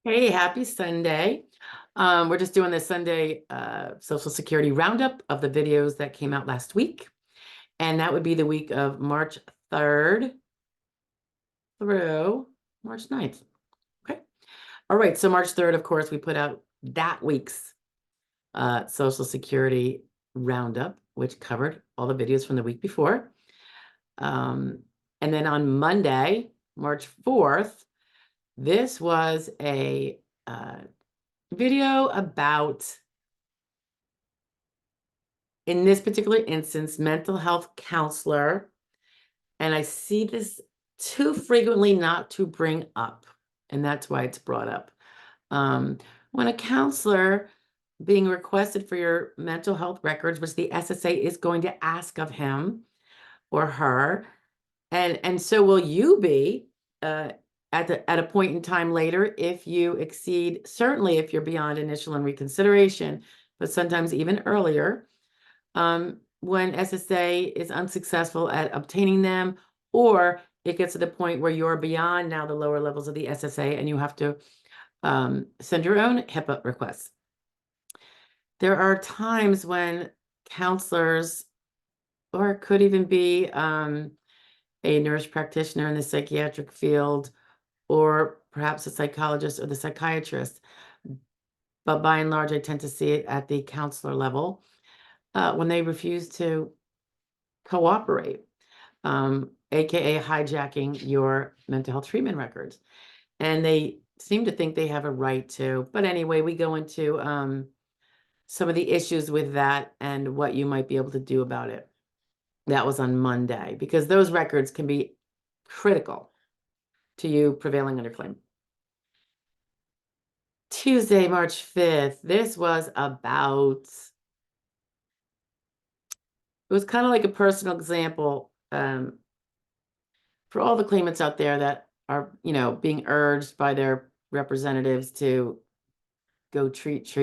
Hey, happy Sunday. We're just doing this Sunday Social Security roundup of the videos that came out last week. And that would be the week of March 3rd through March 9th. Okay. All right. So March 3rd, of course, we put out that week's Social Security roundup, which covered all the videos from the week before. And then on Monday, March 4th, this was a video about, in this particular instance, mental health counselor. And I see this too frequently not to bring up, and that's why it's brought up. When a counselor being requested for your mental health records, which the SSA is going to ask of him or her, and so will you be at a point in time later if you exceed, certainly if you're beyond initial and reconsideration, but sometimes even earlier, when SSA is unsuccessful at obtaining them, or it gets to the point where you're beyond now the lower levels of the SSA and you have to send your own HIPAA requests. There are times when counselors, or it could even be a nurse practitioner in the psychiatric field, or perhaps a psychologist or the psychiatrist, but by and large, I tend to see it at the counselor level, when they refuse to cooperate, aka hijacking your mental health treatment records. And they seem to think they have a right to. But anyway, we go into some of the issues with that and what you might be able to do about it. That was on Monday, because those records can be critical to you prevailing under claim. Tuesday, March 5th, this was about, it was kind of like a personal example for all the claimants out there that are, being urged by their representatives to go treat.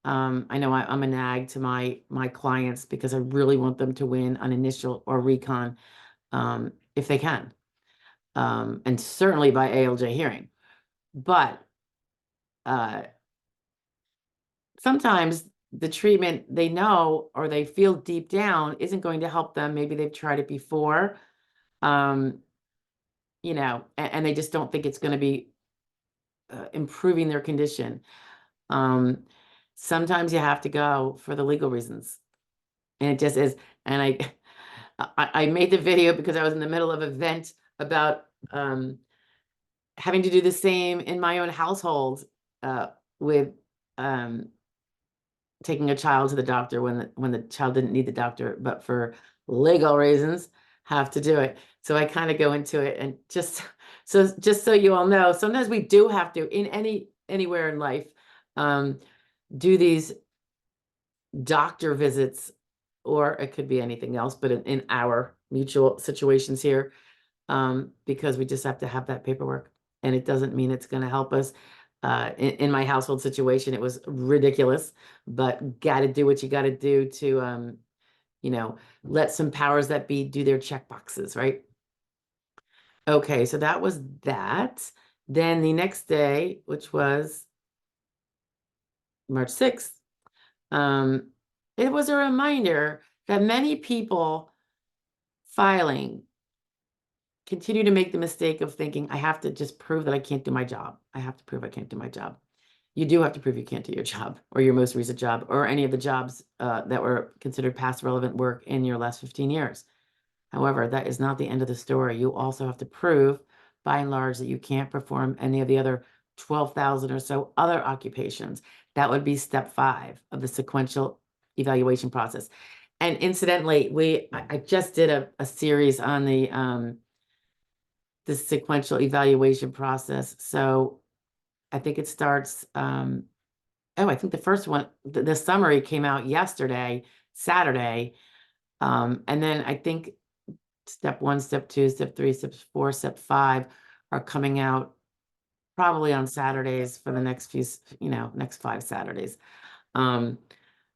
I know I'm a nag to my clients because I really want them to win on initial or recon, if they can, and certainly by ALJ hearing. But sometimes the treatment they know or they feel deep down isn't going to help them. Maybe they've tried it before, and they just don't think it's going to be improving their condition. Sometimes you have to go for the legal reasons, and it just is. And I made the video because I was in the middle of an event about having to do the same in my own household, with taking a child to the doctor when the child didn't need the doctor, but for legal reasons have to do it. So I kind of go into it, and just so you all know, sometimes we do have to, in anywhere in life, do these doctor visits, or it could be anything else, but in our mutual situations here, because we just have to have that paperwork, and it doesn't mean it's going to help us. In my household situation, it was ridiculous, but got to do what you got to do to, let some powers that be do their check boxes, right? Okay, so that was that. Then the next day, which was March 6th, it was a reminder that many people filing continue to make the mistake of thinking, I have to just prove that I can't do my job. I have to prove I can't do my job. You do have to prove you can't do your job, or your most recent job, or any of the jobs that were considered past relevant work in your last 15 years. However, that is not the end of the story. You also have to prove, by and large, that you can't perform any of the other 12,000 or so other occupations. That would be step 5 of the sequential evaluation process. And incidentally, I just did a series on the sequential evaluation process. So I think it starts, I think the first one, the summary came out yesterday, Saturday. And then I think step 1, step 2, step 3, step 4, step 5 are coming out probably on Saturdays for the next few, next 5 Saturdays.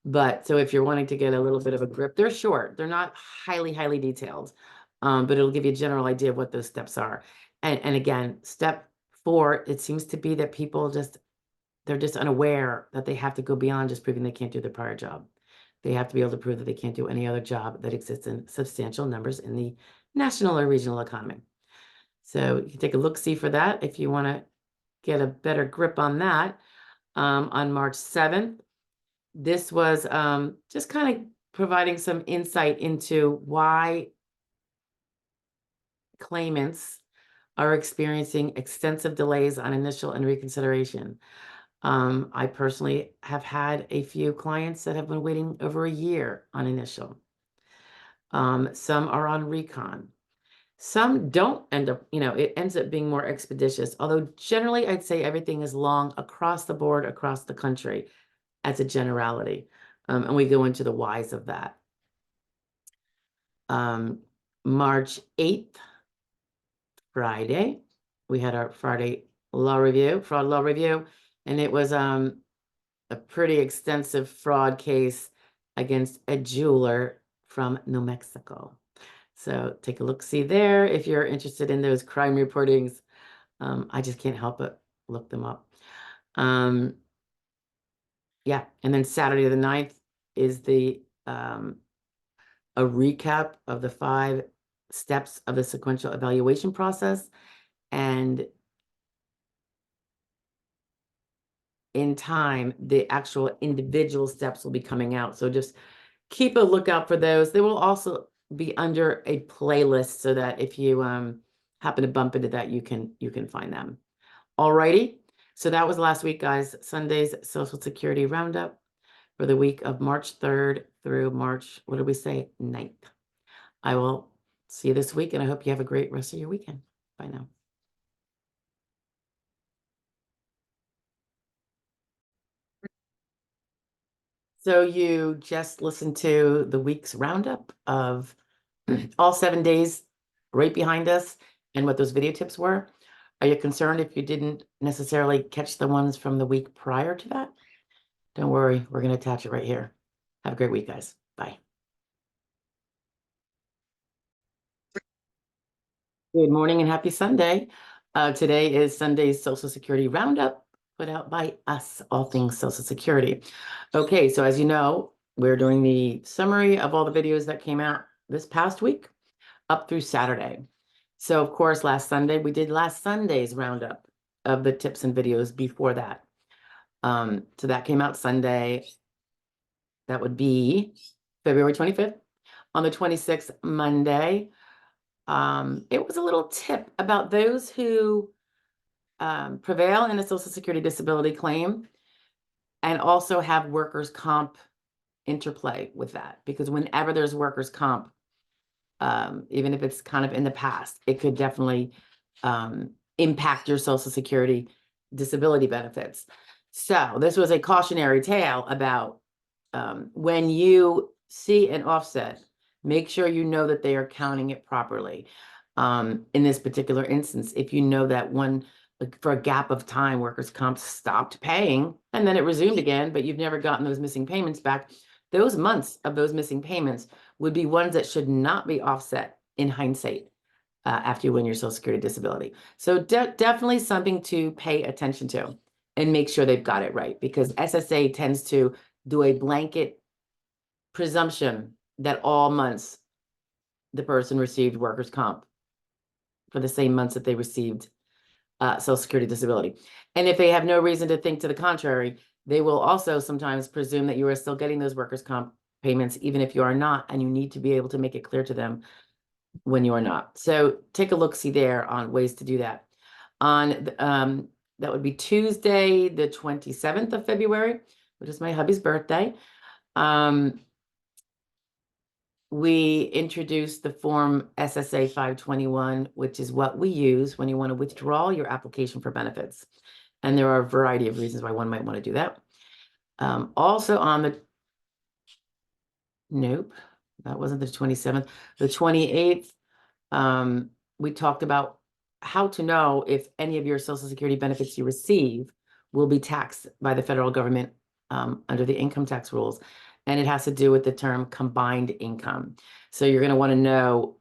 But so if you're wanting to get a little bit of a grip, they're short. They're not highly detailed, but it'll give you a general idea of what those steps are. And again, step for, it seems to be that people they're just unaware that they have to go beyond just proving they can't do their prior job. They have to be able to prove that they can't do any other job that exists in substantial numbers in the national or regional economy. So you can take a look-see for that if you want to get a better grip on that. On March 7th, this was just kind of providing some insight into why claimants are experiencing extensive delays on initial and reconsideration. I personally have had a few clients that have been waiting over a year on initial. Some are on recon. Some don't end up, it ends up being more expeditious, although generally I'd say everything is long across the board, across the country as a generality. And we go into the whys of that. March 8th, Friday, we had our Friday fraud law review, and it was a pretty extensive fraud case against a jeweler from New Mexico. So take a look-see there if you're interested in those crime reportings. I just can't help but look them up. Yeah, and then Saturday the 9th is a recap of the 5 steps of the sequential evaluation process. And in time, the actual individual steps will be coming out. So just keep a lookout for those. They will also be under a playlist so that if you happen to bump into that, you can find them. Alrighty. So that was last week, guys. Sunday's Social Security Roundup for the week of March 3rd through March, what did we say, 9th. I will see you this week, and I hope you have a great rest of your weekend. Bye now. So you just listened to the week's roundup of all 7 days right behind us and what those video tips were. Are you concerned if you didn't necessarily catch the ones from the week prior to that? Don't worry, we're going to attach it right here. Have a great week, guys. Bye. Good morning and happy Sunday. Today is Sunday's Social Security Roundup, put out by us, all things Social Security. Okay, so as you know, we're doing the summary of all the videos that came out this past week up through Saturday. So of course, last Sunday, we did last Sunday's roundup of the tips and videos before that. So that came out Sunday. That would be February 25th. On the 26th, Monday, it was a little tip about those who prevail in a Social Security disability claim and also have workers' comp interplay with that. Because whenever there's workers' comp, even if it's kind of in the past, it could definitely impact your Social Security disability benefits. So this was a cautionary tale about when you see an offset, make sure you know that they are counting it properly. In this particular instance, if you know that for a gap of time, workers' comp stopped paying and then it resumed again, but you've never gotten those missing payments back, those months of those missing payments would be ones that should not be offset in hindsight after you win your Social Security disability. So definitely something to pay attention to and make sure they've got it right, because SSA tends to do a blanket presumption that all months the person received workers' comp for the same months that they received Social Security disability. And if they have no reason to think to the contrary, they will also sometimes presume that you are still getting those workers' comp payments, even if you are not, and you need to be able to make it clear to them when you are not. So take a look-see there on ways to do that. On that would be Tuesday, the 27th of February, which is my hubby's birthday. We introduced the form SSA 521, which is what we use when you want to withdraw your application for benefits. And there are a variety of reasons why one might want to do that. Also on the, nope, that wasn't the 27th. The 28th, we talked about how to know if any of your Social Security benefits you receive will be taxed by the federal government under the income tax rules. And it has to do with the term combined income. So you're going to want to know,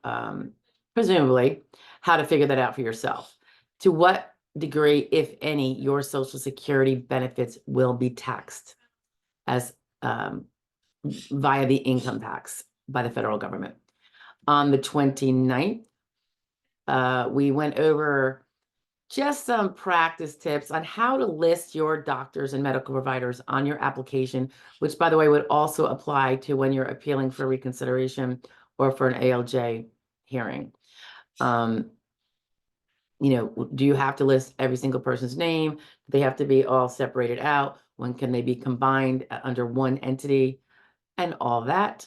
presumably, how to figure that out for yourself. To what degree, if any, your Social Security benefits will be taxed as via the income tax by the federal government. On the 29th, we went over just some practice tips on how to list your doctors and medical providers on your application, which, by the way, would also apply to when you're appealing for reconsideration or for an ALJ hearing. You know, do you have to list every single person's name? Do they have to be all separated out? When can they be combined under one entity? And all that.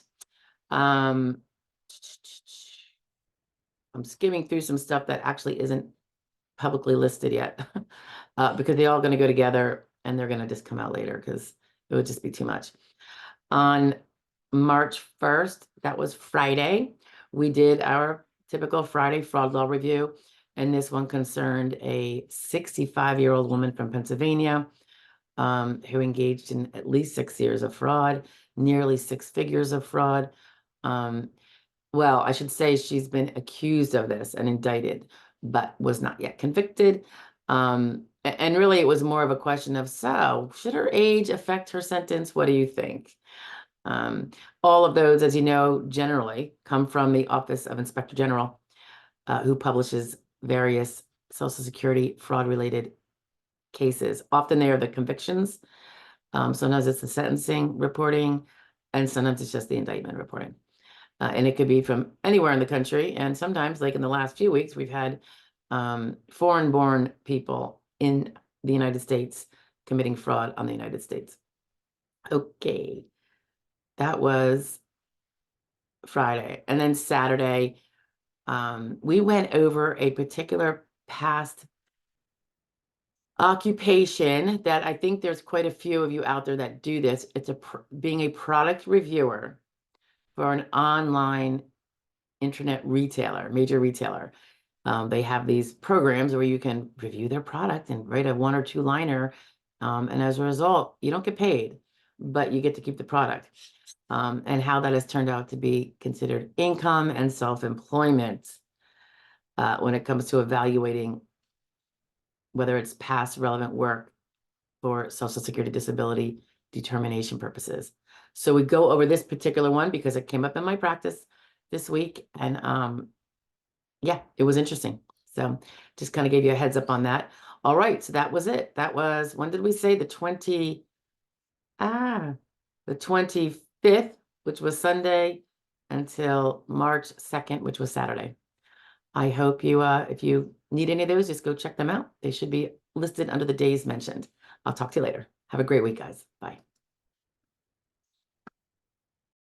I'm skimming through some stuff that actually isn't publicly listed yet because they're all going to go together and they're going to just come out later because it would just be too much. On March 1st, that was Friday, we did our typical Friday fraud law review. And this one concerned a 65-year-old woman from Pennsylvania who engaged in at least 6 years of fraud, nearly 6 figures of fraud. Well, I should say she's been accused of this and indicted, but was not yet convicted. And really, it was more of a question of, so should her age affect her sentence? What do you think? All of those, as you know, generally come from the Office of Inspector General, who publishes various Social Security fraud-related cases. Often they are the convictions. Sometimes it's the sentencing reporting, and sometimes it's just the indictment reporting. And it could be from anywhere in the country. And sometimes, like in the last few weeks, we've had foreign-born people in the United States committing fraud on the United States. Okay, that was Friday. And then Saturday, we went over a particular past occupation that I think there's quite a few of you out there that do this. It's being a product reviewer for an online internet retailer, major retailer. They have these programs where you can review their product and write a 1 or 2 liner. And as a result, you don't get paid, but you get to keep the product. And how that has turned out to be considered income and self-employment when it comes to evaluating whether it's past relevant work for Social Security disability determination purposes. So we go over this particular one because it came up in my practice this week. And yeah, it was interesting. So just kind of gave you a heads up on that. All right, so that was it. That was, when did we say? The 25th, which was Sunday, until March 2nd, which was Saturday. I hope you, if you need any of those, just go check them out. They should be listed under the days mentioned. I'll talk to you later. Have a great week, guys. Bye.